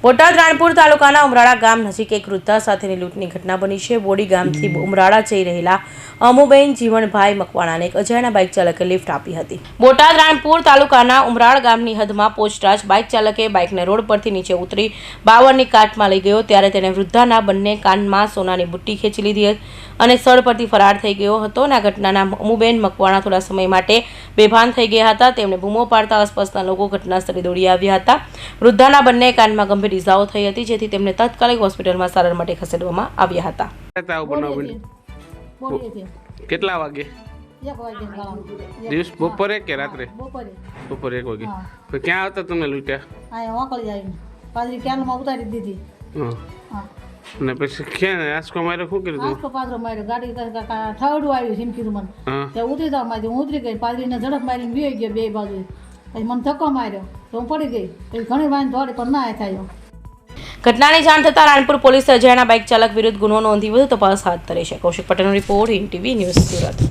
બોટાદ રાણપુર તાલુકાના ઉમરાળા ગામ નજીક એક વૃદ્ધા સાથેની લૂંટની ઘટના બની છે. બોડી ગામથી ઉમરાળા જઈ રહેલા અમુબેન જીવણભાઈ મકવાણાને એક અજાણ્યા બાઇક ચાલકે લિફ્ટ આપી હતી. બોટાદ રાણપુર તાલુકાના ઉમરાળ ગામની હદમાં પહોંચતા જ બાઇક ચાલકે બાઇકને રોડ પરથી નીચે ઉતરી બાવળની કાટમાં લઈ ગયો. ત્યારે તેને વૃદ્ધાના બંને કાનમાં સોનાની બુટ્ટી ખેંચી લીધી અને સ્થળ પરથી ફરાર થઈ ગયો હતો. આ ઘટનાના અમુબેન મકવાણા થોડા સમય માટે બેભાન થઈ ગયા હતા. તેમણે બૂમો પાડતા આસપાસના લોકો ઘટના સ્થળે દોડી આવ્યા હતા. વૃદ્ધાના બંને કાનમાં ગંભીર ઇજાઓ થઈ હતી, જેથી તેમને તાત્કાલિક હોસ્પિટલમાં સારવાર માટે ખસેડવામાં આવ્યા હતા. કેટલા વાગે? દિવસ બપોરે કે રાત્રે? બપોરે 1 વાગે. ક્યાં હતા તમે લૂંટ્યા? ઉતારી દીધી. ને પછી ક્યાં આંસકો માર્યો? શું કર્યું? આંસકો પાદરો માર્યો. ગાડી ઠાવડું આવ્યું છે એમ કીધું મને. ત્યાં ઉતરી જવા માંડી. હું ઉતરી ગઈ. પાદરીને ઝડપ મારીને વી ગયો બે બાજુ. પછી મને ધક્કો માર્યો તો હું પડી ગઈ. પછી ઘણી વાર દોડી પણ ના થયો. ઘટનાની જાણ થતાં રાણપુર પોલીસે અજાણ્યા બાઇક ચાલક વિરુદ્ધ ગુનો નોંધી વધુ તપાસ હાથ ધરી છે. કૌશિક પટેલનો report, in TV news, Surat.